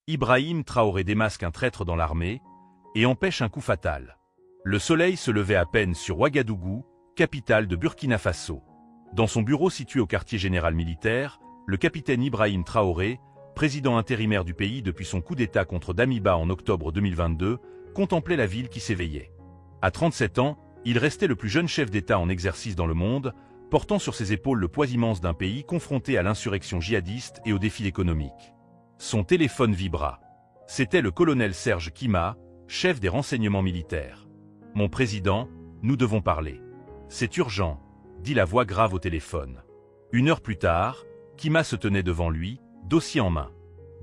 Ibrahim Traoré démasque un traître dans l'armée et empêche un coup fatal. Le soleil se levait à peine sur Ouagadougou, capitale de Burkina Faso. Dans son bureau situé au quartier général militaire, le capitaine Ibrahim Traoré, président intérimaire du pays depuis son coup d'État contre Damiba en octobre 2022, contemplait la ville qui s'éveillait. À 37 ans, il restait le plus jeune chef d'État en exercice dans le monde, portant sur ses épaules le poids immense d'un pays confronté à l'insurrection djihadiste et aux défis économiques. Son téléphone vibra. C'était le colonel Serge Kima, chef des renseignements militaires. « Mon président, nous devons parler. »« C'est urgent », dit la voix grave au téléphone. 1 heure plus tard, Kima se tenait devant lui, dossier en main.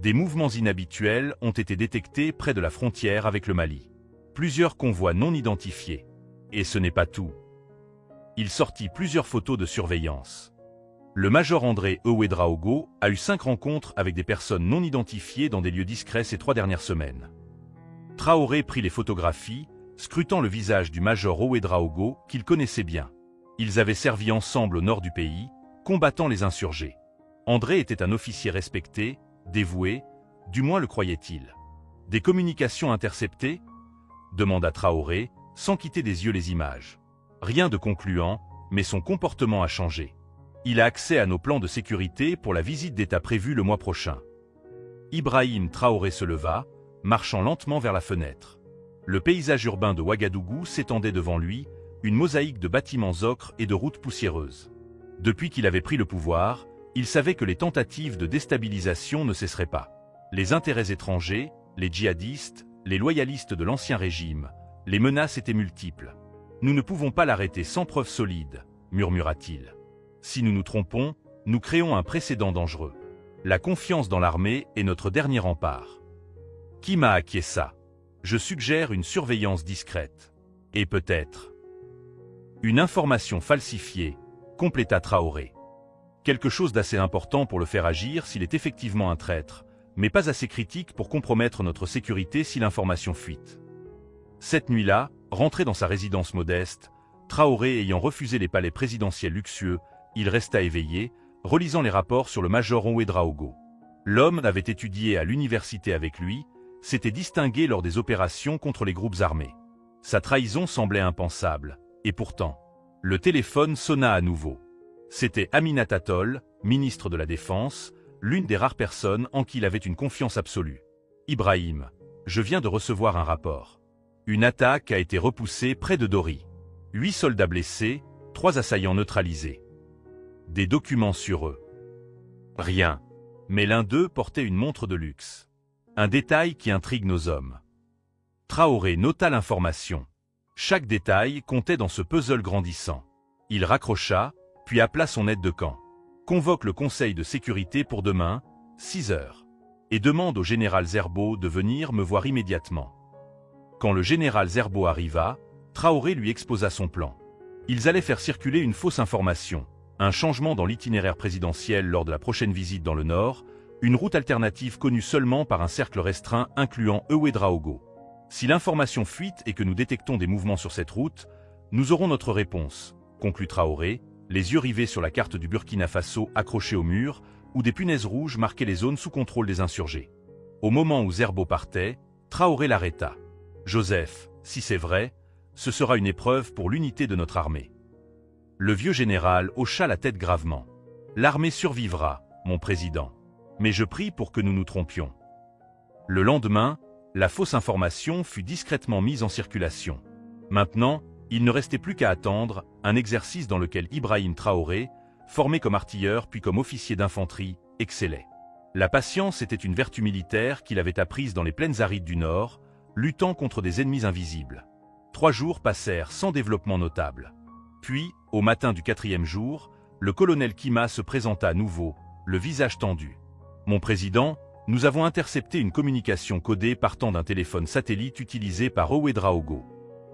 Des mouvements inhabituels ont été détectés près de la frontière avec le Mali. Plusieurs convois non identifiés. Et ce n'est pas tout. Il sortit plusieurs photos de surveillance. Le major André Ouédraogo a eu 5 rencontres avec des personnes non identifiées dans des lieux discrets ces 3 dernières semaines. Traoré prit les photographies, scrutant le visage du major Ouédraogo qu'il connaissait bien. Ils avaient servi ensemble au nord du pays, combattant les insurgés. André était un officier respecté, dévoué, du moins le croyait-il. « Des communications interceptées ?» demanda Traoré, sans quitter des yeux les images. Rien de concluant, mais son comportement a changé. Il a accès à nos plans de sécurité pour la visite d'État prévue le mois prochain. Ibrahim Traoré se leva, marchant lentement vers la fenêtre. Le paysage urbain de Ouagadougou s'étendait devant lui, une mosaïque de bâtiments ocres et de routes poussiéreuses. Depuis qu'il avait pris le pouvoir, il savait que les tentatives de déstabilisation ne cesseraient pas. Les intérêts étrangers, les djihadistes, les loyalistes de l'ancien régime, les menaces étaient multiples. « Nous ne pouvons pas l'arrêter sans preuves solides », murmura-t-il. « Si nous nous trompons, nous créons un précédent dangereux. La confiance dans l'armée est notre dernier rempart. » Kima acquiesça. « Je suggère une surveillance discrète. Et peut-être une information falsifiée, » compléta Traoré. Quelque chose d'assez important pour le faire agir s'il est effectivement un traître, mais pas assez critique pour compromettre notre sécurité si l'information fuite. Cette nuit-là, rentré dans sa résidence modeste, Traoré ayant refusé les palais présidentiels luxueux, il resta éveillé, relisant les rapports sur le major Ouédraogo. L'homme avait étudié à l'université avec lui, s'était distingué lors des opérations contre les groupes armés. Sa trahison semblait impensable, et pourtant, le téléphone sonna à nouveau. C'était Aminata Tall, ministre de la Défense, l'une des rares personnes en qui il avait une confiance absolue. « Ibrahim, je viens de recevoir un rapport. Une attaque a été repoussée près de Dori. 8 soldats blessés, 3 assaillants neutralisés. Des documents sur eux. Rien. Mais l'un d'eux portait une montre de luxe. Un détail qui intrigue nos hommes. » Traoré nota l'information. Chaque détail comptait dans ce puzzle grandissant. Il raccrocha, puis appela son aide de camp. « Convoque le conseil de sécurité pour demain, 6 heures. Et demande au général Zerbo de venir me voir immédiatement. » Quand le général Zerbo arriva, Traoré lui exposa son plan. Ils allaient faire circuler une fausse information, un changement dans l'itinéraire présidentiel lors de la prochaine visite dans le Nord, une route alternative connue seulement par un cercle restreint incluant Ouédraogo. Si l'information fuite et que nous détectons des mouvements sur cette route, nous aurons notre réponse, conclut Traoré, les yeux rivés sur la carte du Burkina Faso accrochée au mur, où des punaises rouges marquaient les zones sous contrôle des insurgés. Au moment où Zerbo partait, Traoré l'arrêta. « Joseph, si c'est vrai, ce sera une épreuve pour l'unité de notre armée. » Le vieux général hocha la tête gravement. « L'armée survivra, mon président. Mais je prie pour que nous nous trompions. » Le lendemain, la fausse information fut discrètement mise en circulation. Maintenant, il ne restait plus qu'à attendre un exercice dans lequel Ibrahim Traoré, formé comme artilleur puis comme officier d'infanterie, excellait. La patience était une vertu militaire qu'il avait apprise dans les plaines arides du Nord, luttant contre des ennemis invisibles. 3 jours passèrent sans développement notable. Puis, au matin du 4e jour, le colonel Kima se présenta à nouveau, le visage tendu. « Mon président, nous avons intercepté une communication codée partant d'un téléphone satellite utilisé par Ouédraogo.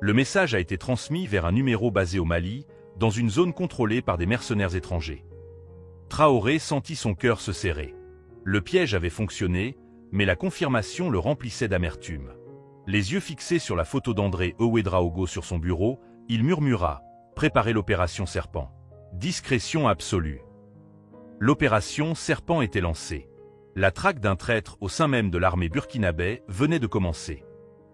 Le message a été transmis vers un numéro basé au Mali, dans une zone contrôlée par des mercenaires étrangers. » Traoré sentit son cœur se serrer. Le piège avait fonctionné, mais la confirmation le remplissait d'amertume. Les yeux fixés sur la photo d'André Ouédraogo sur son bureau, il murmura « Préparez l'opération Serpent. » Discrétion absolue. L'opération Serpent était lancée. La traque d'un traître au sein même de l'armée burkinabé venait de commencer.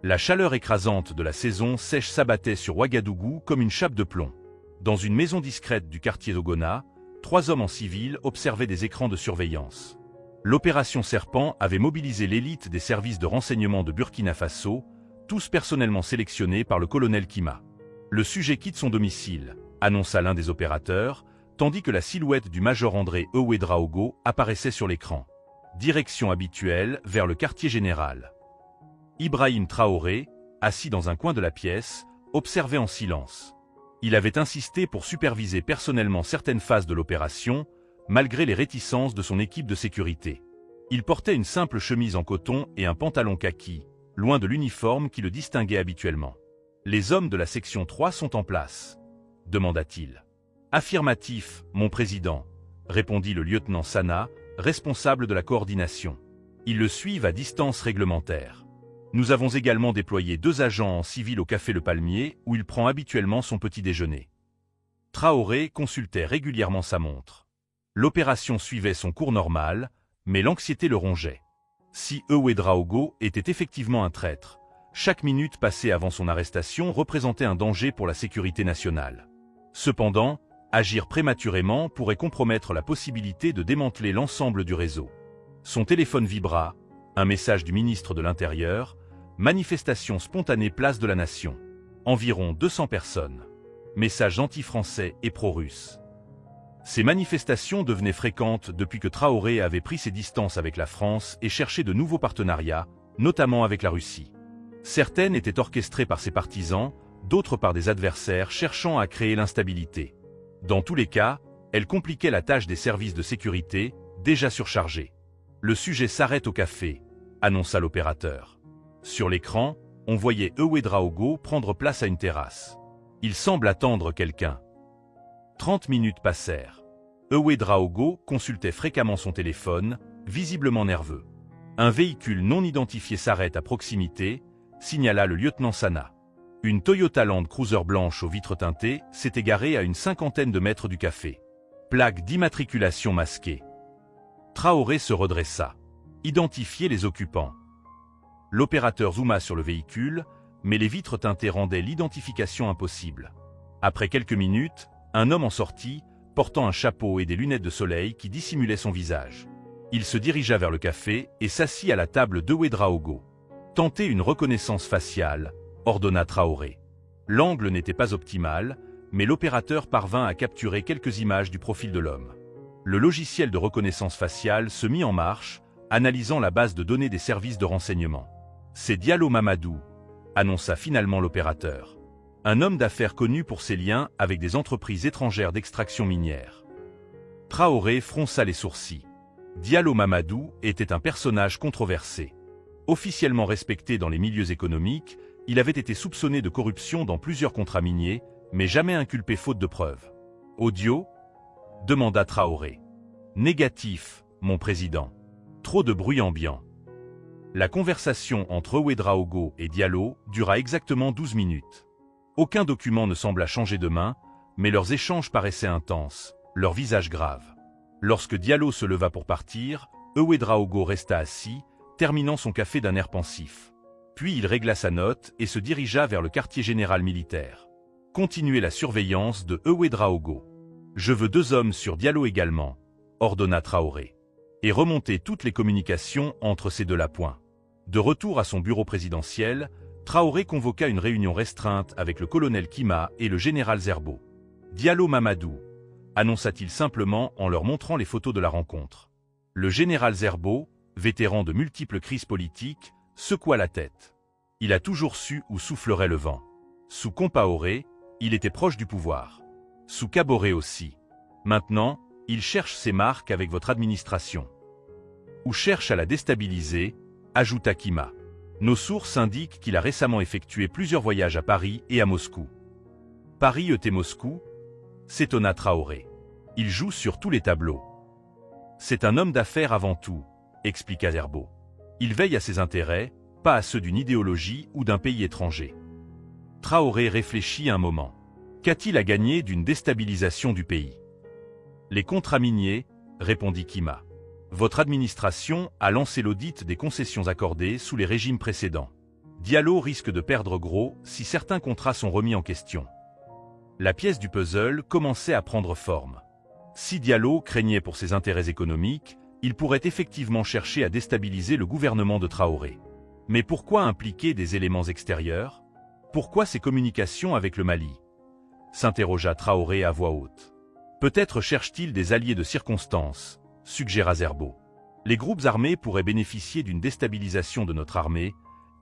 La chaleur écrasante de la saison sèche s'abattait sur Ouagadougou comme une chape de plomb. Dans une maison discrète du quartier d'Ogona, 3 hommes en civil observaient des écrans de surveillance. L'opération Serpent avait mobilisé l'élite des services de renseignement de Burkina Faso, tous personnellement sélectionnés par le colonel Kima. Le sujet quitte son domicile, annonça l'un des opérateurs, tandis que la silhouette du major André Ouédraogo apparaissait sur l'écran. Direction habituelle vers le quartier général. Ibrahim Traoré, assis dans un coin de la pièce, observait en silence. Il avait insisté pour superviser personnellement certaines phases de l'opération, malgré les réticences de son équipe de sécurité. Il portait une simple chemise en coton et un pantalon kaki, loin de l'uniforme qui le distinguait habituellement. « Les hommes de la section 3 sont en place ?» demanda-t-il. « Affirmatif, mon président », répondit le lieutenant Sana, responsable de la coordination. « Ils le suivent à distance réglementaire. Nous avons également déployé 2 agents en civil au Café Le Palmier, où il prend habituellement son petit déjeuner. » Traoré consultait régulièrement sa montre. L'opération suivait son cours normal, mais l'anxiété le rongeait. Si Ouédraogo était effectivement un traître, chaque minute passée avant son arrestation représentait un danger pour la sécurité nationale. Cependant, agir prématurément pourrait compromettre la possibilité de démanteler l'ensemble du réseau. Son téléphone vibra, un message du ministre de l'Intérieur, manifestation spontanée place de la Nation. Environ 200 personnes. Messages anti-français et pro-russes. Ces manifestations devenaient fréquentes depuis que Traoré avait pris ses distances avec la France et cherché de nouveaux partenariats, notamment avec la Russie. Certaines étaient orchestrées par ses partisans, d'autres par des adversaires cherchant à créer l'instabilité. Dans tous les cas, elles compliquaient la tâche des services de sécurité, déjà surchargés. Le sujet s'arrête au café, annonça l'opérateur. Sur l'écran, on voyait Ouédraogo prendre place à une terrasse. Il semble attendre quelqu'un. 30 minutes passèrent. Ouédraogo consultait fréquemment son téléphone, visiblement nerveux. Un véhicule non identifié s'arrête à proximité, signala le lieutenant Sana. Une Toyota Land Cruiser blanche aux vitres teintées s'est égarée à une 50aine de mètres du café. Plaque d'immatriculation masquée. Traoré se redressa. Identifier les occupants. L'opérateur zooma sur le véhicule, mais les vitres teintées rendaient l'identification impossible. Après quelques minutes, un homme en sortit, portant un chapeau et des lunettes de soleil qui dissimulaient son visage. Il se dirigea vers le café et s'assit à la table d'Ouédraogo. « Tentez une reconnaissance faciale », ordonna Traoré. L'angle n'était pas optimal, mais l'opérateur parvint à capturer quelques images du profil de l'homme. Le logiciel de reconnaissance faciale se mit en marche, analysant la base de données des services de renseignement. « C'est Diallo Mamadou », annonça finalement l'opérateur. Un homme d'affaires connu pour ses liens avec des entreprises étrangères d'extraction minière. Traoré fronça les sourcils. Diallo Mamadou était un personnage controversé. Officiellement respecté dans les milieux économiques, il avait été soupçonné de corruption dans plusieurs contrats miniers, mais jamais inculpé faute de preuves. « Audio » demanda Traoré. « Négatif, mon président. Trop de bruit ambiant. » La conversation entre Ouédraogo et Diallo dura exactement 12 minutes. Aucun document ne sembla changer de main, mais leurs échanges paraissaient intenses, leurs visages graves. Lorsque Diallo se leva pour partir, Ouédraogo resta assis, terminant son café d'un air pensif. Puis il régla sa note et se dirigea vers le quartier général militaire. Continuez la surveillance de Ouédraogo. Je veux 2 hommes sur Diallo également, ordonna Traoré. Et remontez toutes les communications entre ces 2 points. De retour à son bureau présidentiel, Traoré convoqua une réunion restreinte avec le colonel Kima et le général Zerbo. « Diallo Mamadou », annonça-t-il simplement en leur montrant les photos de la rencontre. Le général Zerbo, vétéran de multiples crises politiques, secoua la tête. Il a toujours su où soufflerait le vent. Sous Compaoré, il était proche du pouvoir. Sous Kaboré aussi. Maintenant, il cherche ses marques avec votre administration. Ou cherche à la déstabiliser, ajouta Kima. Nos sources indiquent qu'il a récemment effectué plusieurs voyages à Paris et à Moscou. Paris et Moscou, s'étonna Traoré. Il joue sur tous les tableaux. C'est un homme d'affaires avant tout, expliqua Zerbo. Il veille à ses intérêts, pas à ceux d'une idéologie ou d'un pays étranger. Traoré réfléchit un moment. Qu'a-t-il à gagner d'une déstabilisation du pays? Les contrats miniers, répondit Kima. Votre administration a lancé l'audit des concessions accordées sous les régimes précédents. Diallo risque de perdre gros si certains contrats sont remis en question. La pièce du puzzle commençait à prendre forme. Si Diallo craignait pour ses intérêts économiques, il pourrait effectivement chercher à déstabiliser le gouvernement de Traoré. Mais pourquoi impliquer des éléments extérieurs? Pourquoi ces communications avec le Mali? S'interrogea Traoré à voix haute. Peut-être cherche-t-il des alliés de circonstance, suggéra Zerbo. Les groupes armés pourraient bénéficier d'une déstabilisation de notre armée,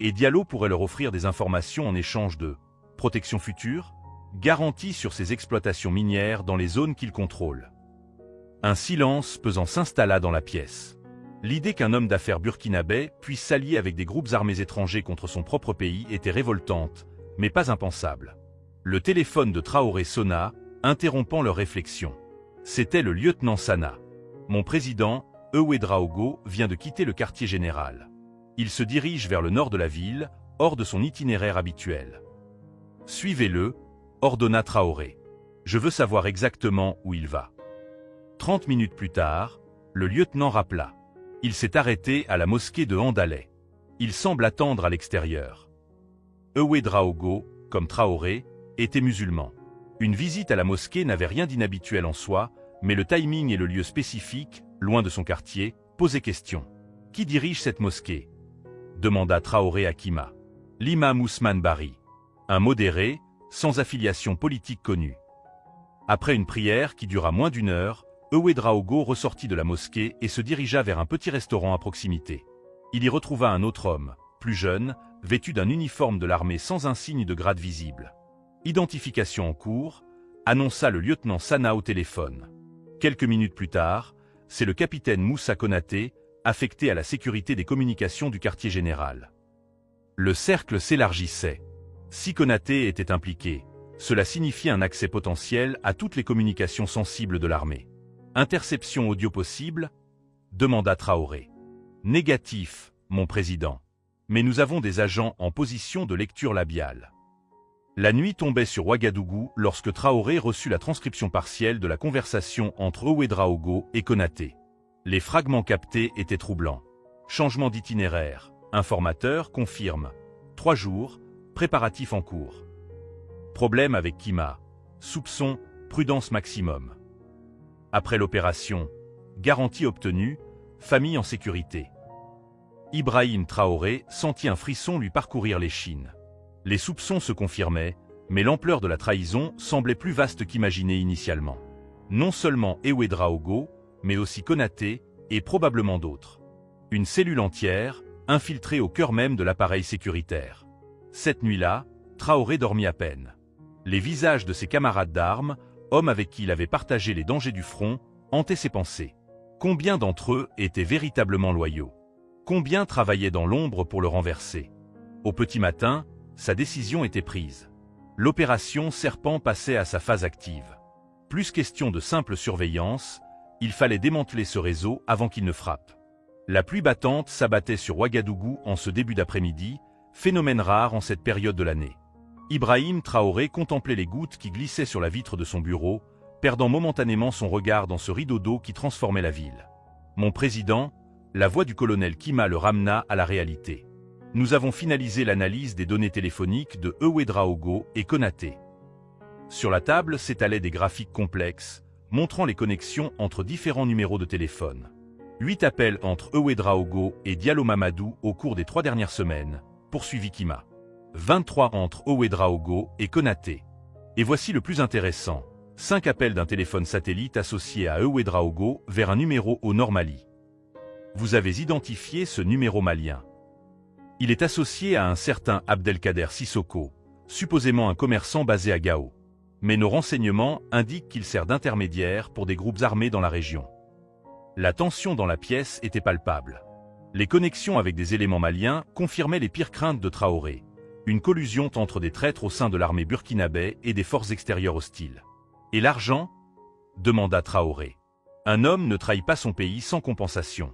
et Diallo pourrait leur offrir des informations en échange de protection future, garantie sur ses exploitations minières dans les zones qu'il contrôle. Un silence pesant s'installa dans la pièce. L'idée qu'un homme d'affaires burkinabé puisse s'allier avec des groupes armés étrangers contre son propre pays était révoltante, mais pas impensable. Le téléphone de Traoré sonna, interrompant leur réflexion. C'était le lieutenant Sana. Mon président, Ouédraogo, vient de quitter le quartier général. Il se dirige vers le nord de la ville, hors de son itinéraire habituel. Suivez-le, ordonna Traoré. Je veux savoir exactement où il va. 30 minutes plus tard, le lieutenant rappela. Il s'est arrêté à la mosquée de Handalais. Il semble attendre à l'extérieur. Ouédraogo, comme Traoré, était musulman. Une visite à la mosquée n'avait rien d'inhabituel en soi, mais le timing et le lieu spécifique, loin de son quartier, posaient question. Qui dirige cette mosquée? Demanda Traoré à Kima. L'imam Ousmane Bari. Un modéré, sans affiliation politique connue. Après une prière qui dura moins d'une heure, Ouédraogo ressortit de la mosquée et se dirigea vers un petit restaurant à proximité. Il y retrouva un autre homme, plus jeune, vêtu d'un uniforme de l'armée sans un signe de grade visible. Identification en cours, annonça le lieutenant Sana au téléphone. Quelques minutes plus tard, c'est le capitaine Moussa Konaté, affecté à la sécurité des communications du quartier général. Le cercle s'élargissait. Si Konaté était impliqué, cela signifiait un accès potentiel à toutes les communications sensibles de l'armée. Interception audio possible? Demanda Traoré. Négatif, mon président. Mais nous avons des agents en position de lecture labiale. La nuit tombait sur Ouagadougou lorsque Traoré reçut la transcription partielle de la conversation entre Ouédraogo et Konaté. Les fragments captés étaient troublants. Changement d'itinéraire. Informateur confirme. 3 jours, préparatifs en cours. Problème avec Kima. Soupçon, prudence maximum. Après l'opération, garantie obtenue, famille en sécurité. Ibrahim Traoré sentit un frisson lui parcourir l'échine. Les soupçons se confirmaient, mais l'ampleur de la trahison semblait plus vaste qu'imaginé initialement. Non seulement Ouédraogo, mais aussi Konaté, et probablement d'autres. Une cellule entière, infiltrée au cœur même de l'appareil sécuritaire. Cette nuit-là, Traoré dormit à peine. Les visages de ses camarades d'armes, hommes avec qui il avait partagé les dangers du front, hantaient ses pensées. Combien d'entre eux étaient véritablement loyaux? Combien travaillaient dans l'ombre pour le renverser? Au petit matin, sa décision était prise. L'opération Serpent passait à sa phase active. Plus question de simple surveillance, il fallait démanteler ce réseau avant qu'il ne frappe. La pluie battante s'abattait sur Ouagadougou en ce début d'après-midi, phénomène rare en cette période de l'année. Ibrahim Traoré contemplait les gouttes qui glissaient sur la vitre de son bureau, perdant momentanément son regard dans ce rideau d'eau qui transformait la ville. « Mon président », la voix du colonel Kima le ramena à la réalité. « Nous avons finalisé l'analyse des données téléphoniques de Ouédraogo et Konaté. » Sur la table s'étalaient des graphiques complexes, montrant les connexions entre différents numéros de téléphone. 8 appels entre Ouédraogo et Diallo Mamadou au cours des 3 dernières semaines, poursuivit Kima. 23 entre Ouédraogo et Konaté. Et voici le plus intéressant, 5 appels d'un téléphone satellite associé à Ouédraogo vers un numéro au Nord Mali. Vous avez identifié ce numéro malien. Il est associé à un certain Abdelkader Sissoko, supposément un commerçant basé à Gao. Mais nos renseignements indiquent qu'il sert d'intermédiaire pour des groupes armés dans la région. La tension dans la pièce était palpable. Les connexions avec des éléments maliens confirmaient les pires craintes de Traoré. Une collusion entre des traîtres au sein de l'armée burkinabé et des forces extérieures hostiles. Et l'argent? Demanda Traoré. Un homme ne trahit pas son pays sans compensation.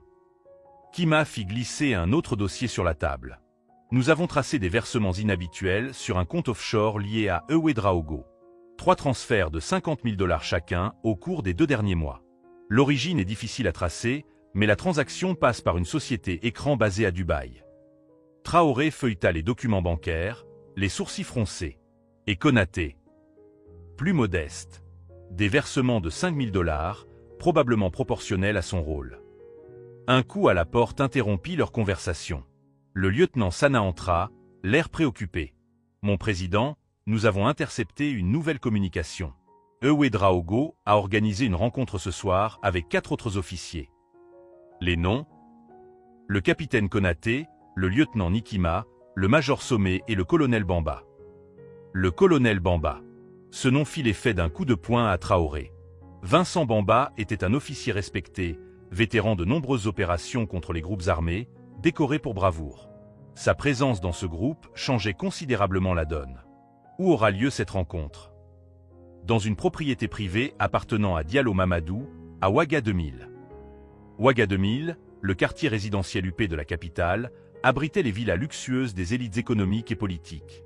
Kima fit glisser un autre dossier sur la table. Nous avons tracé des versements inhabituels sur un compte offshore lié à Ouédraogo. 3 transferts de $50 000 chacun au cours des 2 derniers mois. L'origine est difficile à tracer, Mais la transaction passe par une société écran basée à Dubaï. Traoré feuilleta les documents bancaires, les sourcils froncés. Et Konaté, plus modeste, des versements de 5 000 $, probablement proportionnels à son rôle. Un coup à la porte interrompit leur conversation. Le lieutenant Sana entra, l'air préoccupé. « Mon président, nous avons intercepté une nouvelle communication. Ouédraogo a organisé une rencontre ce soir avec 4 autres officiers. Les noms ? Le capitaine Konaté, le lieutenant Nikima, le major Sommet et le colonel Bamba. » Le colonel Bamba. Ce nom fit l'effet d'un coup de poing à Traoré. Vincent Bamba était un officier respecté, vétéran de nombreuses opérations contre les groupes armés, décoré pour bravoure. Sa présence dans ce groupe changeait considérablement la donne. Où aura lieu cette rencontre? Dans une propriété privée appartenant à Diallo Mamadou, à Ouaga 2000. Ouaga 2000, le quartier résidentiel huppé de la capitale, abritait les villas luxueuses des élites économiques et politiques.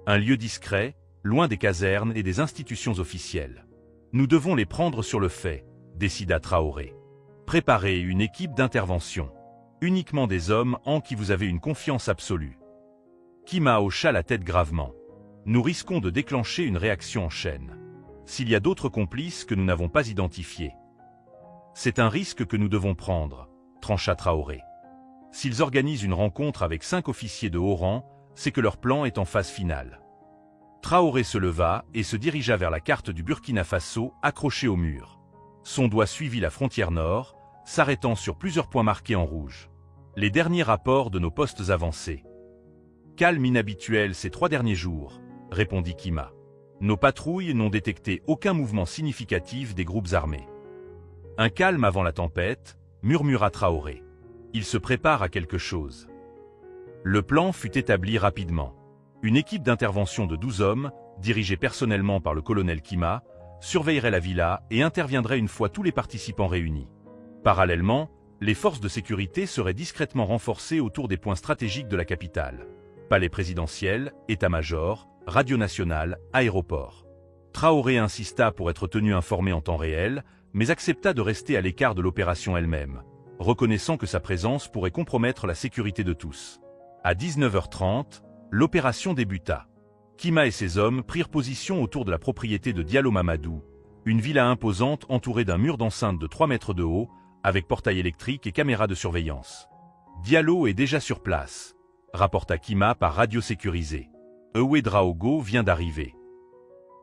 Un lieu discret, loin des casernes et des institutions officielles. Nous devons les prendre sur le fait, décida Traoré. Préparez une équipe d'intervention. Uniquement des hommes en qui vous avez une confiance absolue. Kima hocha la tête gravement. Nous risquons de déclencher une réaction en chaîne. S'il y a d'autres complices que nous n'avons pas identifiés. C'est un risque que nous devons prendre, trancha Traoré. S'ils organisent une rencontre avec 5 officiers de haut rang, c'est que leur plan est en phase finale. Traoré se leva et se dirigea vers la carte du Burkina Faso accrochée au mur. Son doigt suivit la frontière nord, s'arrêtant sur plusieurs points marqués en rouge. Les derniers rapports de nos postes avancés. Calme inhabituel ces 3 derniers jours, répondit Kima. Nos patrouilles n'ont détecté aucun mouvement significatif des groupes armés. Un calme avant la tempête, murmura Traoré. Il se prépare à quelque chose. Le plan fut établi rapidement. Une équipe d'intervention de 12 hommes, dirigée personnellement par le colonel Kima, surveillerait la villa et interviendrait une fois tous les participants réunis. Parallèlement, les forces de sécurité seraient discrètement renforcées autour des points stratégiques de la capitale. Palais présidentiel, état-major, radio nationale, aéroport. Traoré insista pour être tenu informé en temps réel, mais accepta de rester à l'écart de l'opération elle-même, reconnaissant que sa présence pourrait compromettre la sécurité de tous. À 19h30, l'opération débuta. Kima et ses hommes prirent position autour de la propriété de Diallo Mamadou, une villa imposante entourée d'un mur d'enceinte de 3 mètres de haut, avec portail électrique et caméra de surveillance. Diallo est déjà sur place, rapporta Kima par radio sécurisée. Ouédraogo vient d'arriver.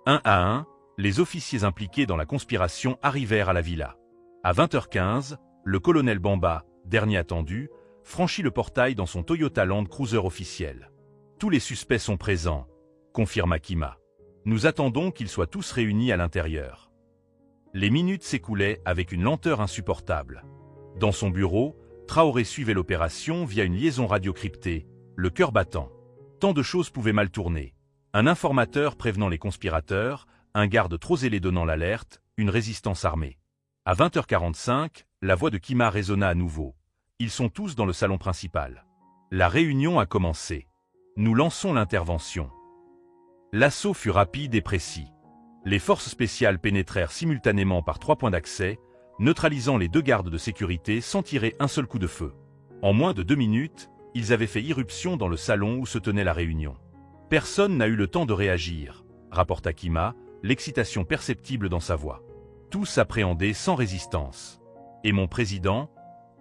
Un à un, les officiers impliqués dans la conspiration arrivèrent à la villa. À 20h15, le colonel Bamba, dernier attendu, franchit le portail dans son Toyota Land Cruiser officiel. Tous les suspects sont présents, confirma Kima. Nous attendons qu'ils soient tous réunis à l'intérieur. Les minutes s'écoulaient avec une lenteur insupportable. Dans son bureau, Traoré suivait l'opération via une liaison radio cryptée, le cœur battant. Tant de choses pouvaient mal tourner. Un informateur prévenant les conspirateurs, un garde trop zélé donnant l'alerte, une résistance armée. À 20h45, la voix de Kima résonna à nouveau. Ils sont tous dans le salon principal. La réunion a commencé. Nous lançons l'intervention. L'assaut fut rapide et précis. Les forces spéciales pénétrèrent simultanément par 3 points d'accès, neutralisant les 2 gardes de sécurité sans tirer un seul coup de feu. En moins de 2 minutes, ils avaient fait irruption dans le salon où se tenait la réunion. Personne n'a eu le temps de réagir, rapporta Kima, l'excitation perceptible dans sa voix. Tous appréhendaient sans résistance. Et mon président,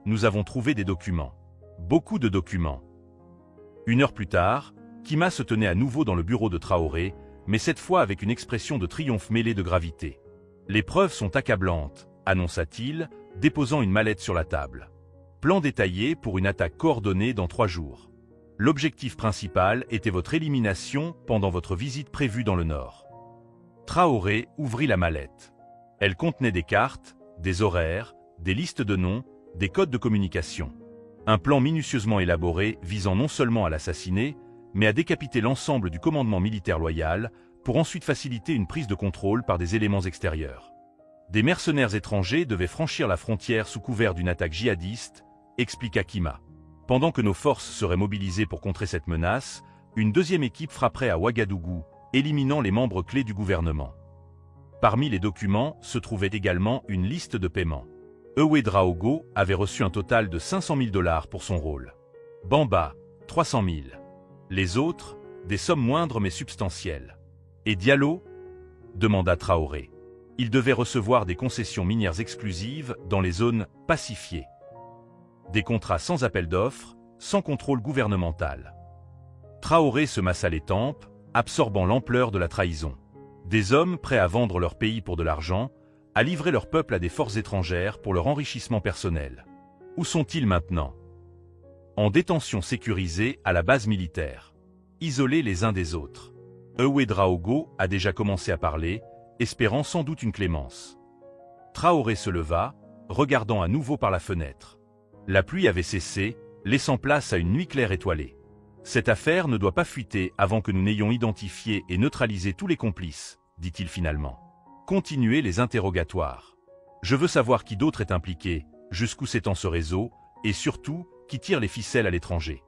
nous avons trouvé des documents. Beaucoup de documents. 1 heure plus tard, Kima se tenait à nouveau dans le bureau de Traoré, mais cette fois avec une expression de triomphe mêlée de gravité. Les preuves sont accablantes, annonça-t-il, déposant une mallette sur la table. Plan détaillé pour une attaque coordonnée dans 3 jours. L'objectif principal était votre élimination pendant votre visite prévue dans le Nord. Traoré ouvrit la mallette. Elle contenait des cartes, des horaires, des listes de noms, des codes de communication. Un plan minutieusement élaboré visant non seulement à l'assassiner, mais à décapiter l'ensemble du commandement militaire loyal, pour ensuite faciliter une prise de contrôle par des éléments extérieurs. Des mercenaires étrangers devaient franchir la frontière sous couvert d'une attaque djihadiste, expliqua Kima. Pendant que nos forces seraient mobilisées pour contrer cette menace, une 2e équipe frapperait à Ouagadougou, éliminant les membres clés du gouvernement. Parmi les documents se trouvait également une liste de paiements. Ouédraogo avait reçu un total de 500 000 $ pour son rôle. Bamba, 300 000. Les autres, des sommes moindres mais substantielles. Et Diallo? Demanda Traoré. Il devait recevoir des concessions minières exclusives dans les zones pacifiées. Des contrats sans appel d'offres, sans contrôle gouvernemental. Traoré se massa les tempes, absorbant l'ampleur de la trahison. Des hommes prêts à vendre leur pays pour de l'argent, à livrer leur peuple à des forces étrangères pour leur enrichissement personnel. Où sont-ils maintenant? En détention sécurisée à la base militaire. Isolés les uns des autres. Ouédraogo a déjà commencé à parler, espérant sans doute une clémence. Traoré se leva, regardant à nouveau par la fenêtre. La pluie avait cessé, laissant place à une nuit claire étoilée. Cette affaire ne doit pas fuiter avant que nous n'ayons identifié et neutralisé tous les complices, dit-il finalement. Continuez les interrogatoires. Je veux savoir qui d'autre est impliqué, jusqu'où s'étend ce réseau, et surtout, qui tire les ficelles à l'étranger.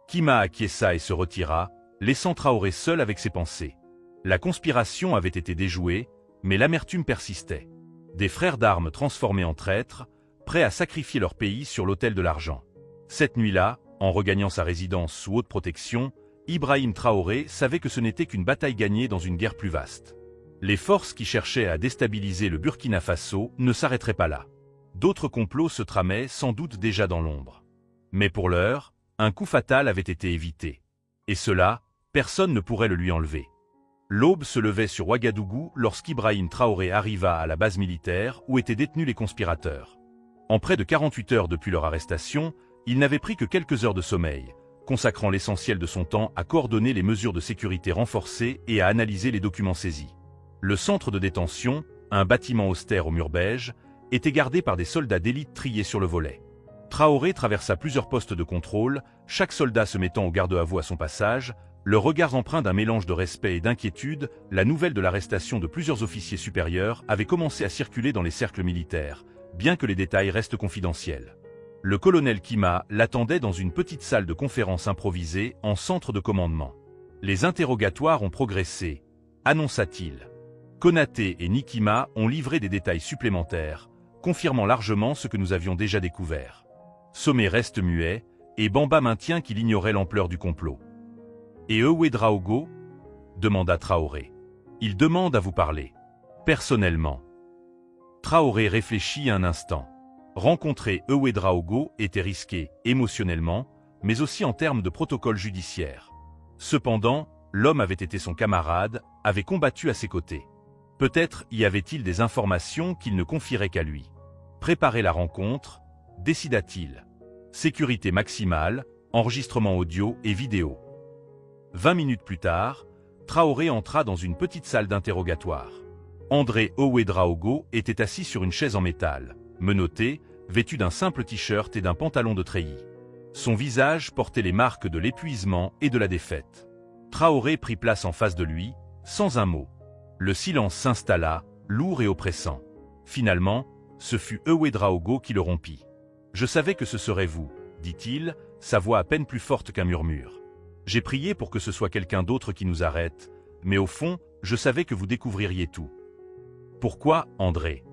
Kima acquiesça et se retira, laissant Traoré seul avec ses pensées. La conspiration avait été déjouée, mais l'amertume persistait. Des frères d'armes transformés en traîtres, prêts à sacrifier leur pays sur l'autel de l'argent. Cette nuit-là, en regagnant sa résidence sous haute protection, Ibrahim Traoré savait que ce n'était qu'une bataille gagnée dans une guerre plus vaste. Les forces qui cherchaient à déstabiliser le Burkina Faso ne s'arrêteraient pas là. D'autres complots se tramaient sans doute déjà dans l'ombre. Mais pour l'heure, un coup fatal avait été évité. Et cela, personne ne pourrait le lui enlever. L'aube se levait sur Ouagadougou lorsqu'Ibrahim Traoré arriva à la base militaire où étaient détenus les conspirateurs. En près de 48 heures depuis leur arrestation, il n'avait pris que quelques heures de sommeil, consacrant l'essentiel de son temps à coordonner les mesures de sécurité renforcées et à analyser les documents saisis. Le centre de détention, un bâtiment austère aux murs beiges, était gardé par des soldats d'élite triés sur le volet. Traoré traversa plusieurs postes de contrôle, chaque soldat se mettant au garde-à-vous à son passage, le regard empreint d'un mélange de respect et d'inquiétude. La nouvelle de l'arrestation de plusieurs officiers supérieurs avait commencé à circuler dans les cercles militaires, bien que les détails restent confidentiels. Le colonel Kima l'attendait dans une petite salle de conférence improvisée en centre de commandement. Les interrogatoires ont progressé, annonça-t-il. Konaté et Nikima ont livré des détails supplémentaires, confirmant largement ce que nous avions déjà découvert. Sommet reste muet, et Bamba maintient qu'il ignorait l'ampleur du complot. Et Ouédraogo? Demanda Traoré. Il demande à vous parler. Personnellement. Traoré réfléchit un instant. Rencontrer Ouédraogo était risqué, émotionnellement, mais aussi en termes de protocole judiciaire. Cependant, l'homme avait été son camarade, avait combattu à ses côtés. Peut-être y avait-il des informations qu'il ne confierait qu'à lui. Préparer la rencontre, décida-t-il. Sécurité maximale, enregistrement audio et vidéo. 20 minutes plus tard, Traoré entra dans une petite salle d'interrogatoire. André Ouédraogo était assis sur une chaise en métal, menotté, vêtu d'un simple t-shirt et d'un pantalon de treillis. Son visage portait les marques de l'épuisement et de la défaite. Traoré prit place en face de lui, sans un mot. Le silence s'installa, lourd et oppressant. Finalement, ce fut Ouédraogo qui le rompit. « Je savais que ce serait vous, » dit-il, sa voix à peine plus forte qu'un murmure. « J'ai prié pour que ce soit quelqu'un d'autre qui nous arrête, mais au fond, je savais que vous découvririez tout. » Pourquoi, André?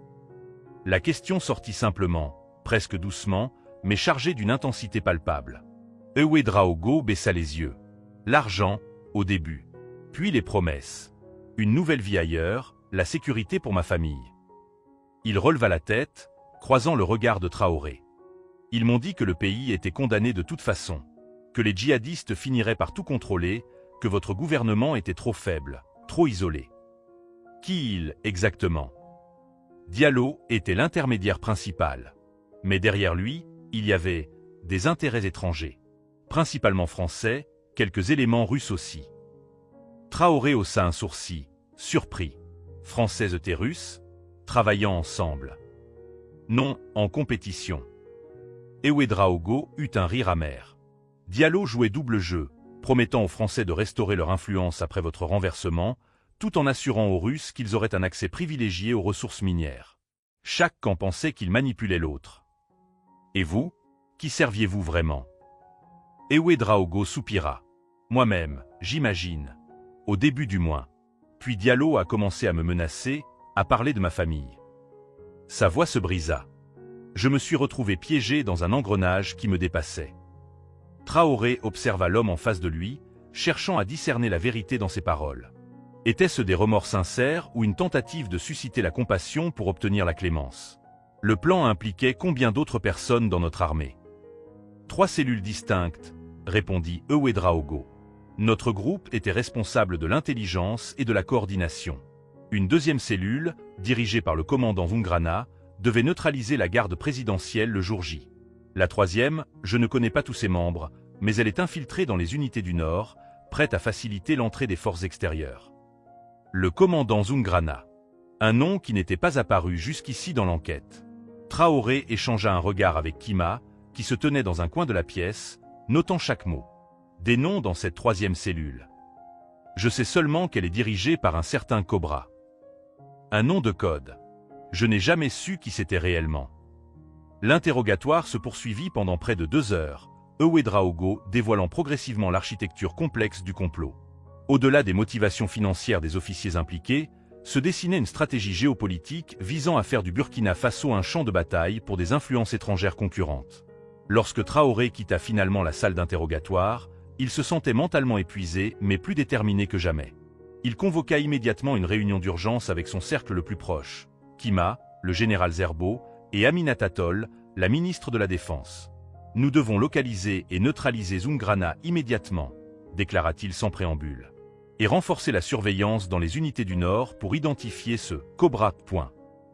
La question sortit simplement, presque doucement, mais chargée d'une intensité palpable. Ouédraogo baissa les yeux. L'argent, au début. Puis les promesses. Une nouvelle vie ailleurs, la sécurité pour ma famille. Il releva la tête, croisant le regard de Traoré. Ils m'ont dit que le pays était condamné de toute façon, que les djihadistes finiraient par tout contrôler, que votre gouvernement était trop faible, trop isolé. Qui exactement? Diallo était l'intermédiaire principal. Mais derrière lui, il y avait des intérêts étrangers. Principalement français, quelques éléments russes aussi. Traoré haussa un sourcil, surpris. Françaises et Russes, travaillant ensemble. Non, en compétition. Ouédraogo eut un rire amer. Diallo jouait double jeu, promettant aux Français de restaurer leur influence après votre renversement, tout en assurant aux Russes qu'ils auraient un accès privilégié aux ressources minières. Chaque camp pensait qu'il manipulait l'autre. Et vous, qui serviez-vous vraiment? Ouédraogo soupira. Moi-même, j'imagine. Au début du moins. Puis Diallo a commencé à me menacer, à parler de ma famille. Sa voix se brisa. Je me suis retrouvé piégé dans un engrenage qui me dépassait. Traoré observa l'homme en face de lui, cherchant à discerner la vérité dans ses paroles. Était-ce des remords sincères ou une tentative de susciter la compassion pour obtenir la clémence? Le plan impliquait combien d'autres personnes dans notre armée? 3 cellules distinctes, répondit Ouédraogo. Notre groupe était responsable de l'intelligence et de la coordination. Une deuxième cellule, dirigée par le commandant Zungrana, devait neutraliser la garde présidentielle le jour J. La troisième, je ne connais pas tous ses membres, mais elle est infiltrée dans les unités du Nord, prête à faciliter l'entrée des forces extérieures. Le commandant Zungrana. Un nom qui n'était pas apparu jusqu'ici dans l'enquête. Traoré échangea un regard avec Kima, qui se tenait dans un coin de la pièce, notant chaque mot. Des noms dans cette troisième cellule. Je sais seulement qu'elle est dirigée par un certain Cobra. Un nom de code. Je n'ai jamais su qui c'était réellement. L'interrogatoire se poursuivit pendant près de 2 heures, Ouédraogo dévoilant progressivement l'architecture complexe du complot. Au-delà des motivations financières des officiers impliqués, se dessinait une stratégie géopolitique visant à faire du Burkina Faso un champ de bataille pour des influences étrangères concurrentes. Lorsque Traoré quitta finalement la salle d'interrogatoire, il se sentait mentalement épuisé mais plus déterminé que jamais. Il convoqua immédiatement une réunion d'urgence avec son cercle le plus proche, Kima, le général Zerbo, et Aminata Tall, la ministre de la Défense. « Nous devons localiser et neutraliser Zungrana immédiatement », déclara-t-il sans préambule. « Et renforcer la surveillance dans les unités du Nord pour identifier ce « Cobra ».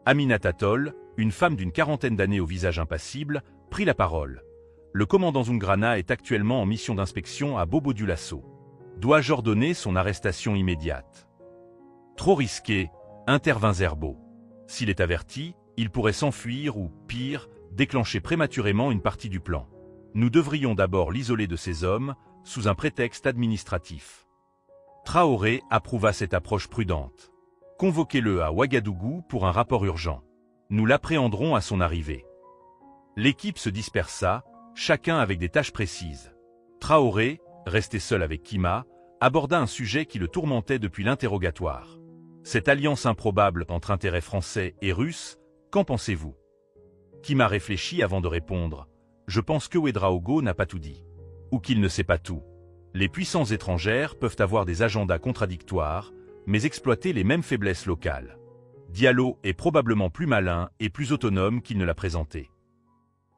Aminata Tall, une femme d'une 40aine d'années au visage impassible, prit la parole. « Le commandant Zungrana est actuellement en mission d'inspection à Bobo-Dioulasso. Dois-je ordonner son arrestation immédiate ?» Trop risqué, intervint Zerbo. S'il est averti, il pourrait s'enfuir ou, pire, déclencher prématurément une partie du plan. Nous devrions d'abord l'isoler de ces hommes, sous un prétexte administratif. Traoré approuva cette approche prudente. Convoquez-le à Ouagadougou pour un rapport urgent. Nous l'appréhenderons à son arrivée. L'équipe se dispersa, chacun avec des tâches précises. Traoré, resté seul avec Kima, aborda un sujet qui le tourmentait depuis l'interrogatoire. Cette alliance improbable entre intérêts français et russes, qu'en pensez-vous? Kima réfléchit avant de répondre. Je pense que Ouédraogo n'a pas tout dit. Ou qu'il ne sait pas tout. Les puissances étrangères peuvent avoir des agendas contradictoires, mais exploiter les mêmes faiblesses locales. Diallo est probablement plus malin et plus autonome qu'il ne l'a présenté.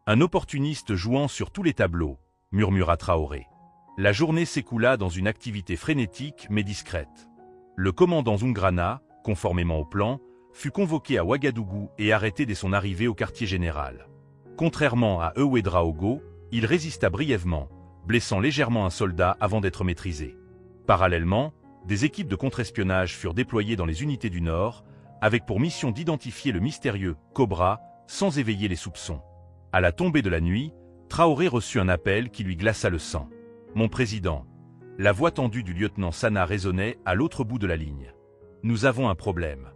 Un opportuniste jouant sur tous les tableaux, murmura Traoré. La journée s'écoula dans une activité frénétique mais discrète. Le commandant Zungrana, conformément au plan, fut convoqué à Ouagadougou et arrêté dès son arrivée au quartier général. Contrairement à Ouédraogo, il résista brièvement, blessant légèrement un soldat avant d'être maîtrisé. Parallèlement, des équipes de contre-espionnage furent déployées dans les unités du Nord, avec pour mission d'identifier le mystérieux « Cobra » sans éveiller les soupçons. À la tombée de la nuit, Traoré reçut un appel qui lui glaça le sang. « Mon président !» La voix tendue du lieutenant Sana résonnait à l'autre bout de la ligne. « Nous avons un problème.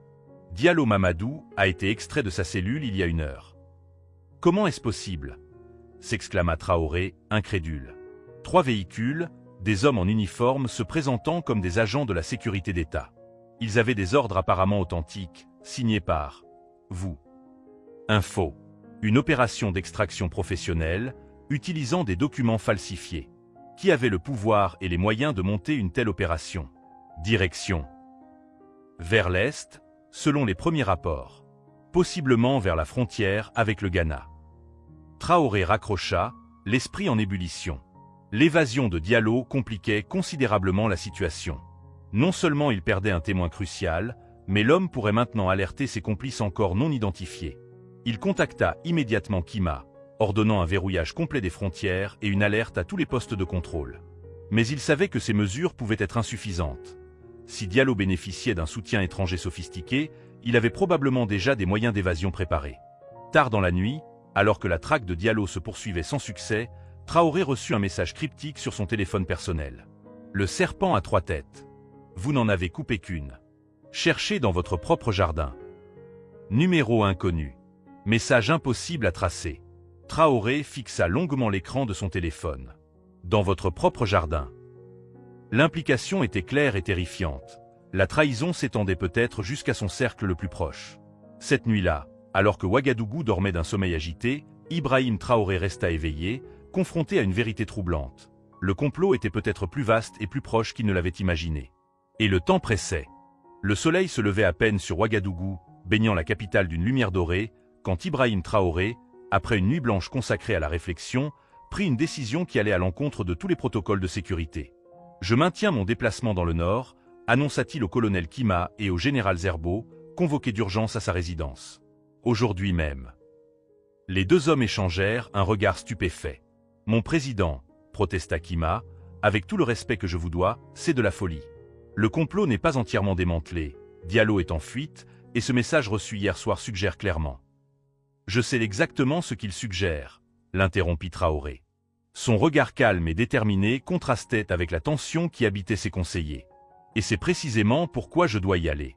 Diallo Mamadou a été extrait de sa cellule il y a 1 heure. »« Comment est-ce possible ?» s'exclama Traoré, incrédule. 3 véhicules, des hommes en uniforme se présentant comme des agents de la sécurité d'État. Ils avaient des ordres apparemment authentiques, signés par « vous ». Info. Une opération d'extraction professionnelle, utilisant des documents falsifiés. Qui avait le pouvoir et les moyens de monter une telle opération? Direction. Vers l'est, selon les premiers rapports. Possiblement vers la frontière avec le Ghana. Traoré raccrocha, l'esprit en ébullition. L'évasion de Diallo compliquait considérablement la situation. Non seulement il perdait un témoin crucial, mais l'homme pourrait maintenant alerter ses complices encore non identifiés. Il contacta immédiatement Kima, ordonnant un verrouillage complet des frontières et une alerte à tous les postes de contrôle. Mais il savait que ces mesures pouvaient être insuffisantes. Si Diallo bénéficiait d'un soutien étranger sophistiqué, il avait probablement déjà des moyens d'évasion préparés. Tard dans la nuit, alors que la traque de Diallo se poursuivait sans succès, Traoré reçut un message cryptique sur son téléphone personnel. Le serpent à 3 têtes. Vous n'en avez coupé qu'une. Cherchez dans votre propre jardin. Numéro inconnu. Message impossible à tracer. Traoré fixa longuement l'écran de son téléphone. Dans votre propre jardin. L'implication était claire et terrifiante. La trahison s'étendait peut-être jusqu'à son cercle le plus proche. Cette nuit-là, Alors que Ouagadougou dormait d'un sommeil agité, Ibrahim Traoré resta éveillé, confronté à une vérité troublante. Le complot était peut-être plus vaste et plus proche qu'il ne l'avait imaginé. Et le temps pressait. Le soleil se levait à peine sur Ouagadougou, baignant la capitale d'une lumière dorée, quand Ibrahim Traoré, après une nuit blanche consacrée à la réflexion, prit une décision qui allait à l'encontre de tous les protocoles de sécurité. « Je maintiens mon déplacement dans le nord », annonça-t-il au colonel Kima et au général Zerbo, convoqués d'urgence à sa résidence. Aujourd'hui même. Les deux hommes échangèrent un regard stupéfait. « Mon président », protesta Kima, « avec tout le respect que je vous dois, c'est de la folie. Le complot n'est pas entièrement démantelé, Diallo est en fuite, et ce message reçu hier soir suggère clairement. » « Je sais exactement ce qu'il suggère », l'interrompit Traoré. Son regard calme et déterminé contrastait avec la tension qui habitait ses conseillers. « Et c'est précisément pourquoi je dois y aller. »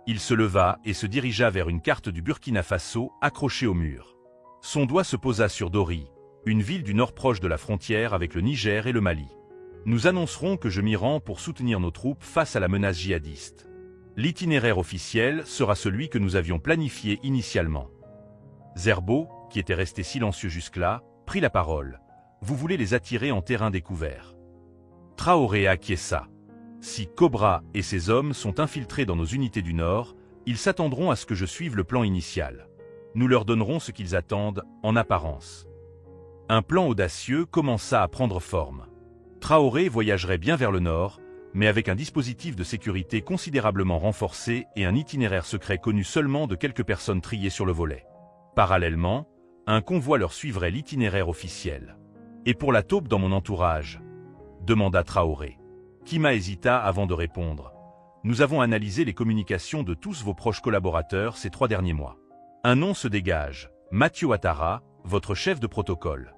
Il se leva et se dirigea vers une carte du Burkina Faso accrochée au mur. Son doigt se posa sur Dori, une ville du nord proche de la frontière avec le Niger et le Mali. « Nous annoncerons que je m'y rends pour soutenir nos troupes face à la menace djihadiste. L'itinéraire officiel sera celui que nous avions planifié initialement. » Zerbo, qui était resté silencieux jusque-là, prit la parole. « Vous voulez les attirer en terrain découvert. » Traoré acquiesça. « Si Cobra et ses hommes sont infiltrés dans nos unités du Nord, ils s'attendront à ce que je suive le plan initial. Nous leur donnerons ce qu'ils attendent, en apparence. » Un plan audacieux commença à prendre forme. Traoré voyagerait bien vers le Nord, mais avec un dispositif de sécurité considérablement renforcé et un itinéraire secret connu seulement de quelques personnes triées sur le volet. Parallèlement, un convoi leur suivrait l'itinéraire officiel. « Et pour la taupe dans mon entourage ?» demanda Traoré. Kima hésita avant de répondre. « Nous avons analysé les communications de tous vos proches collaborateurs ces 3 derniers mois. Un nom se dégage, Mathieu Ouattara, votre chef de protocole. »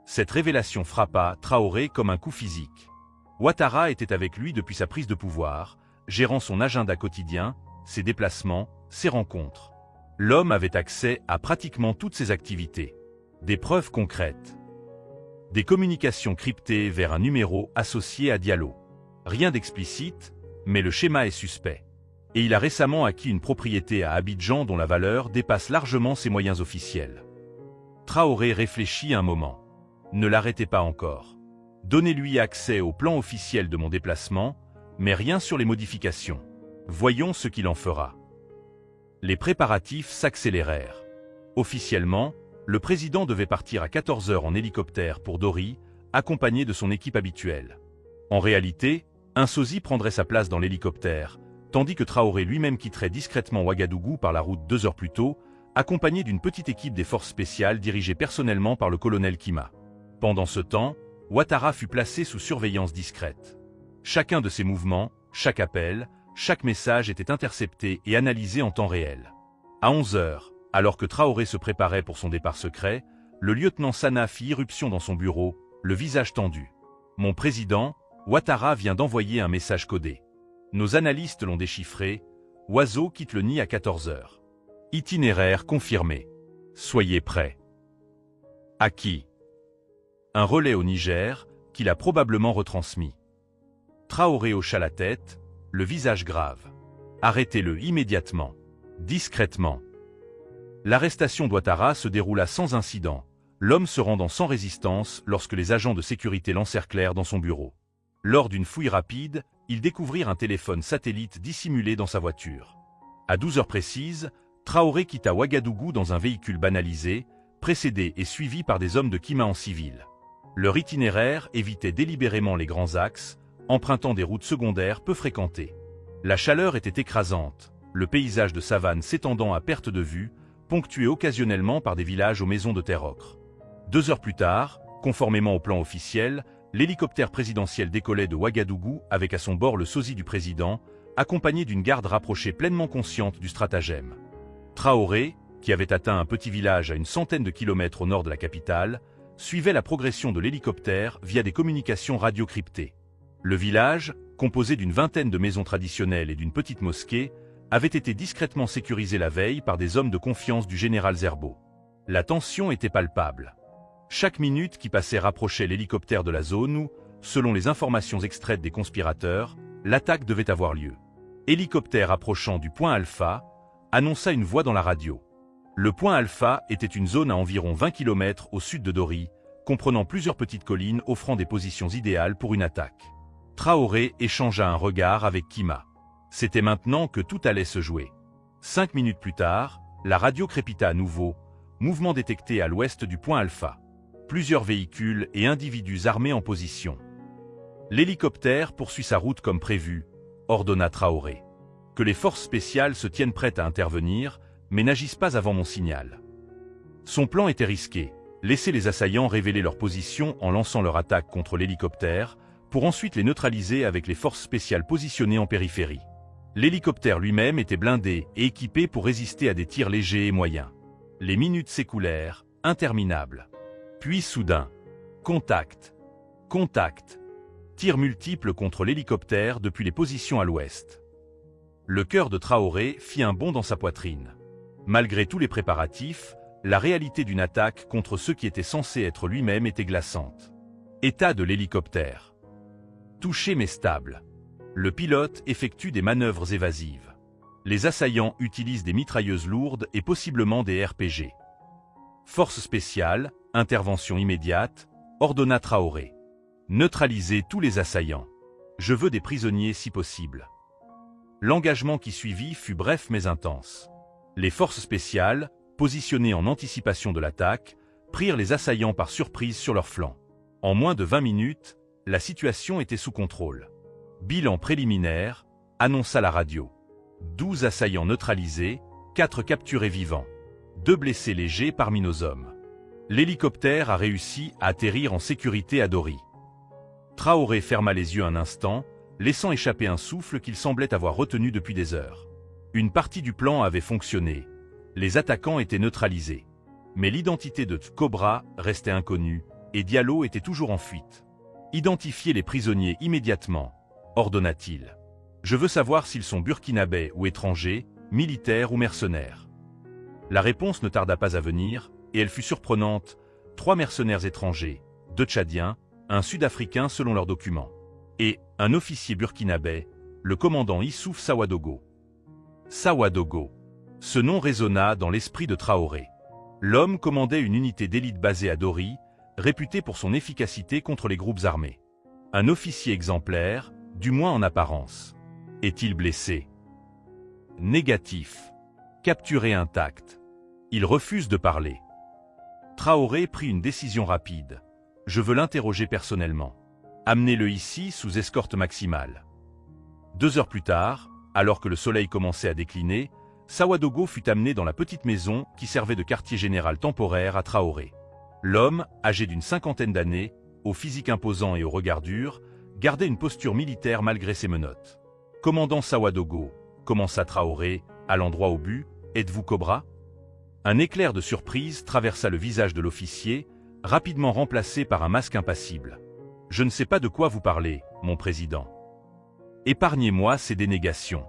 Cette révélation frappa Traoré comme un coup physique. Ouattara était avec lui depuis sa prise de pouvoir, gérant son agenda quotidien, ses déplacements, ses rencontres. L'homme avait accès à pratiquement toutes ses activités. Des preuves concrètes. Des communications cryptées vers un numéro associé à Diallo. Rien d'explicite, mais le schéma est suspect. Et il a récemment acquis une propriété à Abidjan dont la valeur dépasse largement ses moyens officiels. Traoré réfléchit un moment. Ne l'arrêtez pas encore. Donnez-lui accès au plan officiel de mon déplacement, mais rien sur les modifications. Voyons ce qu'il en fera. Les préparatifs s'accélérèrent. Officiellement, le président devait partir à 14 h en hélicoptère pour Dori, accompagné de son équipe habituelle. En réalité, un sosie prendrait sa place dans l'hélicoptère, tandis que Traoré lui-même quitterait discrètement Ouagadougou par la route 2 heures plus tôt, accompagné d'une petite équipe des forces spéciales dirigée personnellement par le colonel Kima. Pendant ce temps, Ouattara fut placé sous surveillance discrète. Chacun de ses mouvements, chaque appel, chaque message était intercepté et analysé en temps réel. À 11 h, alors que Traoré se préparait pour son départ secret, le lieutenant Sana fit irruption dans son bureau, le visage tendu. « Mon président, Ouattara vient d'envoyer un message codé. Nos analystes l'ont déchiffré. Oiseau quitte le nid à 14 h. Itinéraire confirmé. Soyez prêts. » À qui? Un relais au Niger, qu'il a probablement retransmis. Traoré hocha la tête, le visage grave. Arrêtez-le immédiatement. Discrètement. L'arrestation d'Ouattara se déroula sans incident, l'homme se rendant sans résistance lorsque les agents de sécurité l'encerclèrent dans son bureau. Lors d'une fouille rapide, ils découvrirent un téléphone satellite dissimulé dans sa voiture. À 12 h précises, Traoré quitta Ouagadougou dans un véhicule banalisé, précédé et suivi par des hommes de Kima en civil. Leur itinéraire évitait délibérément les grands axes, empruntant des routes secondaires peu fréquentées. La chaleur était écrasante, le paysage de savane s'étendant à perte de vue, ponctué occasionnellement par des villages aux maisons de terre ocre. 2 heures plus tard, conformément au plan officiel, l'hélicoptère présidentiel décollait de Ouagadougou avec à son bord le sosie du président, accompagné d'une garde rapprochée pleinement consciente du stratagème. Traoré, qui avait atteint un petit village à une centaine de kilomètres au nord de la capitale, suivait la progression de l'hélicoptère via des communications radio-cryptées. Le village, composé d'une vingtaine de maisons traditionnelles et d'une petite mosquée, avait été discrètement sécurisé la veille par des hommes de confiance du général Zerbo. La tension était palpable. Chaque minute qui passait rapprochait l'hélicoptère de la zone où, selon les informations extraites des conspirateurs, l'attaque devait avoir lieu. Hélicoptère approchant du point Alpha, annonça une voix dans la radio. Le point Alpha était une zone à environ 20 km au sud de Dori, comprenant plusieurs petites collines offrant des positions idéales pour une attaque. Traoré échangea un regard avec Kima. C'était maintenant que tout allait se jouer. 5 minutes plus tard, la radio crépita à nouveau, mouvement détecté à l'ouest du point Alpha. Plusieurs véhicules et individus armés en position. L'hélicoptère poursuit sa route comme prévu, ordonna Traoré. Que les forces spéciales se tiennent prêtes à intervenir, mais n'agissent pas avant mon signal. Son plan était risqué, laisser les assaillants révéler leur position en lançant leur attaque contre l'hélicoptère, pour ensuite les neutraliser avec les forces spéciales positionnées en périphérie. L'hélicoptère lui-même était blindé et équipé pour résister à des tirs légers et moyens. Les minutes s'écoulèrent, interminables. Puis soudain, contact, contact, tirs multiples contre l'hélicoptère depuis les positions à l'ouest. Le cœur de Traoré fit un bond dans sa poitrine. Malgré tous les préparatifs, la réalité d'une attaque contre ceux qui étaient censés être lui-même était glaçante. État de l'hélicoptère. Touché mais stable. Le pilote effectue des manœuvres évasives. Les assaillants utilisent des mitrailleuses lourdes et possiblement des RPG. Force spéciale, intervention immédiate, ordonna Traoré. Neutralisez tous les assaillants. Je veux des prisonniers si possible. L'engagement qui suivit fut bref mais intense. Les forces spéciales, positionnées en anticipation de l'attaque, prirent les assaillants par surprise sur leurs flancs. En moins de 20 minutes, la situation était sous contrôle. Bilan préliminaire, annonça la radio. 12 assaillants neutralisés, 4 capturés vivants. 2 blessés légers parmi nos hommes. L'hélicoptère a réussi à atterrir en sécurité à Dori. Traoré ferma les yeux un instant, laissant échapper un souffle qu'il semblait avoir retenu depuis des heures. Une partie du plan avait fonctionné. Les attaquants étaient neutralisés. Mais l'identité de Cobra restait inconnue, et Diallo était toujours en fuite. Identifiez les prisonniers immédiatement, ordonna-t-il. Je veux savoir s'ils sont burkinabés ou étrangers, militaires ou mercenaires. La réponse ne tarda pas à venir, et elle fut surprenante. 3 mercenaires étrangers, 2 Tchadiens, un Sud-Africain selon leurs documents, et un officier burkinabé, le commandant Issouf Sawadogo. Sawadogo. Ce nom résonna dans l'esprit de Traoré. L'homme commandait une unité d'élite basée à Dori, réputée pour son efficacité contre les groupes armés. Un officier exemplaire, du moins en apparence. Est-il blessé? Négatif. Capturé intact. Il refuse de parler. Traoré prit une décision rapide. Je veux l'interroger personnellement. Amenez-le ici sous escorte maximale. 2 heures plus tard, alors que le soleil commençait à décliner, Sawadogo fut amené dans la petite maison qui servait de quartier général temporaire à Traoré. L'homme, âgé d'une 50aine d'années, au physique imposant et au regard dur, gardait une posture militaire malgré ses menottes. « Commandant Sawadogo », commença Traoré, allant droit au but, « êtes-vous Cobra ?» Un éclair de surprise traversa le visage de l'officier, rapidement remplacé par un masque impassible. « Je ne sais pas de quoi vous parlez, mon président. » Épargnez-moi ces dénégations.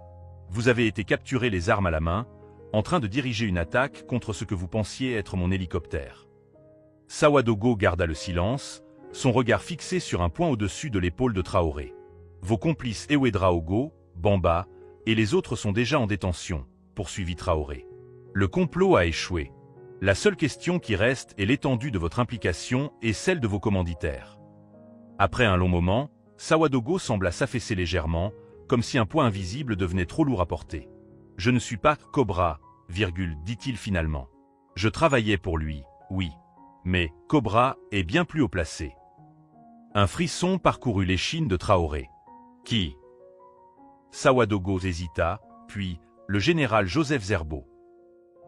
Vous avez été capturé les armes à la main, en train de diriger une attaque contre ce que vous pensiez être mon hélicoptère. Sawadogo garda le silence, son regard fixé sur un point au-dessus de l'épaule de Traoré. Vos complices Ewedraogo, Bamba, et les autres sont déjà en détention, poursuivit Traoré. Le complot a échoué. La seule question qui reste est l'étendue de votre implication et celle de vos commanditaires. Après un long moment, Sawadogo sembla s'affaisser légèrement, comme si un poids invisible devenait trop lourd à porter. « Je ne suis pas Cobra, dit-il finalement. Je travaillais pour lui, oui. Mais Cobra est bien plus haut placé. » Un frisson parcourut l'échine de Traoré. « Qui ?» Sawadogo hésita, puis le général Joseph Zerbo.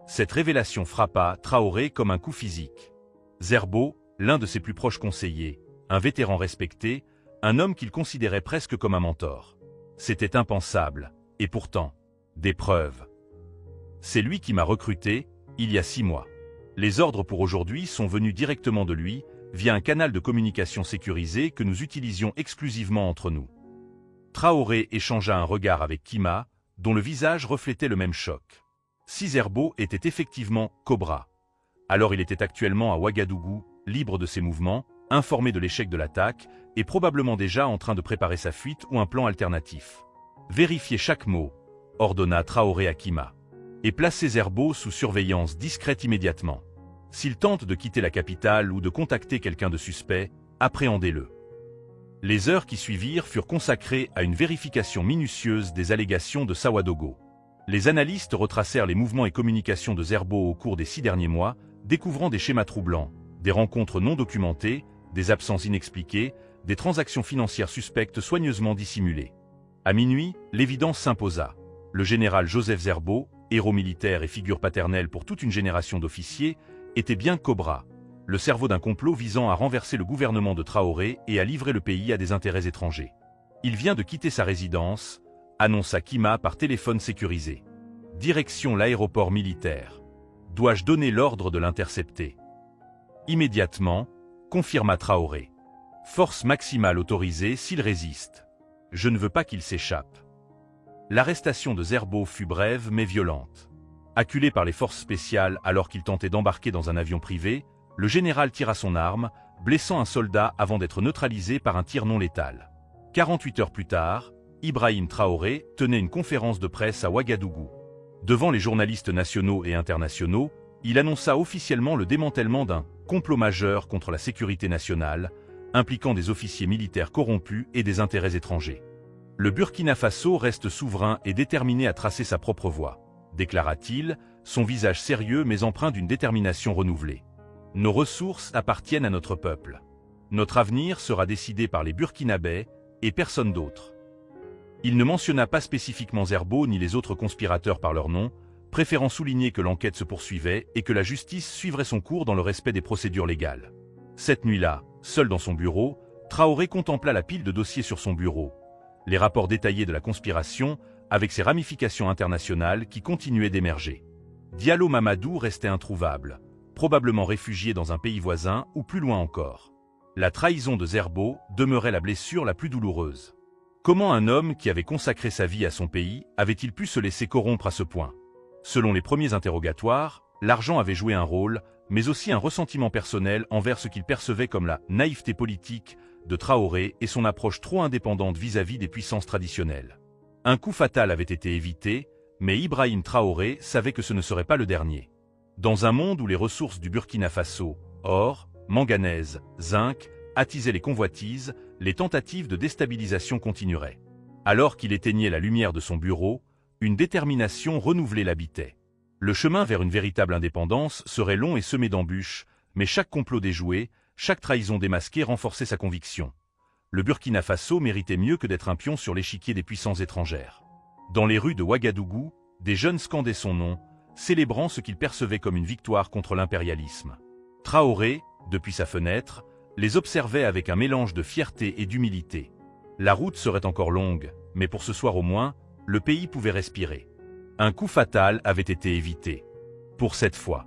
Cette révélation frappa Traoré comme un coup physique. Zerbo, l'un de ses plus proches conseillers, un vétéran respecté, un homme qu'il considérait presque comme un mentor. C'était impensable, et pourtant, des preuves. C'est lui qui m'a recruté, il y a 6 mois. Les ordres pour aujourd'hui sont venus directement de lui, via un canal de communication sécurisé que nous utilisions exclusivement entre nous. Traoré échangea un regard avec Kima, dont le visage reflétait le même choc. Si Zerbo était effectivement Cobra, alors il était actuellement à Ouagadougou, libre de ses mouvements, informé de l'échec de l'attaque, et probablement déjà en train de préparer sa fuite ou un plan alternatif. Vérifiez chaque mot, ordonna Traoré à Kima. et placez Zerbo sous surveillance discrète immédiatement. S'il tente de quitter la capitale ou de contacter quelqu'un de suspect, appréhendez-le. Les heures qui suivirent furent consacrées à une vérification minutieuse des allégations de Sawadogo. Les analystes retracèrent les mouvements et communications de Zerbo au cours des 6 derniers mois, découvrant des schémas troublants, des rencontres non documentées, des absences inexpliquées, des transactions financières suspectes soigneusement dissimulées. À minuit, l'évidence s'imposa. Le général Joseph Zerbo, héros militaire et figure paternelle pour toute une génération d'officiers, était bien Cobra, le cerveau d'un complot visant à renverser le gouvernement de Traoré et à livrer le pays à des intérêts étrangers. Il vient de quitter sa résidence, annonça Kima par téléphone sécurisé. Direction l'aéroport militaire. Dois-je donner l'ordre de l'intercepter? Immédiatement, confirma Traoré. Force maximale autorisée s'il résiste. Je ne veux pas qu'il s'échappe. L'arrestation de Zerbo fut brève mais violente. Acculé par les forces spéciales alors qu'il tentait d'embarquer dans un avion privé, le général tira son arme, blessant un soldat avant d'être neutralisé par un tir non létal. 48 heures plus tard, Ibrahim Traoré tenait une conférence de presse à Ouagadougou. Devant les journalistes nationaux et internationaux, il annonça officiellement le démantèlement d'un complot majeur contre la sécurité nationale, impliquant des officiers militaires corrompus et des intérêts étrangers. Le Burkina Faso reste souverain et déterminé à tracer sa propre voie, déclara-t-il, son visage sérieux mais empreint d'une détermination renouvelée. Nos ressources appartiennent à notre peuple. Notre avenir sera décidé par les Burkinabés et personne d'autre. Il ne mentionna pas spécifiquement Zerbo ni les autres conspirateurs par leur nom, préférant souligner que l'enquête se poursuivait et que la justice suivrait son cours dans le respect des procédures légales. Cette nuit-là, seul dans son bureau, Traoré contempla la pile de dossiers sur son bureau, les rapports détaillés de la conspiration, avec ses ramifications internationales qui continuaient d'émerger. Diallo Mamadou restait introuvable, probablement réfugié dans un pays voisin ou plus loin encore. La trahison de Zerbo demeurait la blessure la plus douloureuse. Comment un homme qui avait consacré sa vie à son pays avait-il pu se laisser corrompre à ce point? Selon les premiers interrogatoires, l'argent avait joué un rôle, mais aussi un ressentiment personnel envers ce qu'il percevait comme la naïveté politique de Traoré et son approche trop indépendante vis-à-vis des puissances traditionnelles. Un coup fatal avait été évité, mais Ibrahim Traoré savait que ce ne serait pas le dernier. Dans un monde où les ressources du Burkina Faso, or, manganèse, zinc, attisaient les convoitises, les tentatives de déstabilisation continueraient. Alors qu'il éteignait la lumière de son bureau, une détermination renouvelée l'habitait. Le chemin vers une véritable indépendance serait long et semé d'embûches, mais chaque complot déjoué, chaque trahison démasquée renforçait sa conviction. Le Burkina Faso méritait mieux que d'être un pion sur l'échiquier des puissances étrangères. Dans les rues de Ouagadougou, des jeunes scandaient son nom, célébrant ce qu'ils percevaient comme une victoire contre l'impérialisme. Traoré, depuis sa fenêtre, les observait avec un mélange de fierté et d'humilité. La route serait encore longue, mais pour ce soir au moins, le pays pouvait respirer. Un coup fatal avait été évité. Pour cette fois.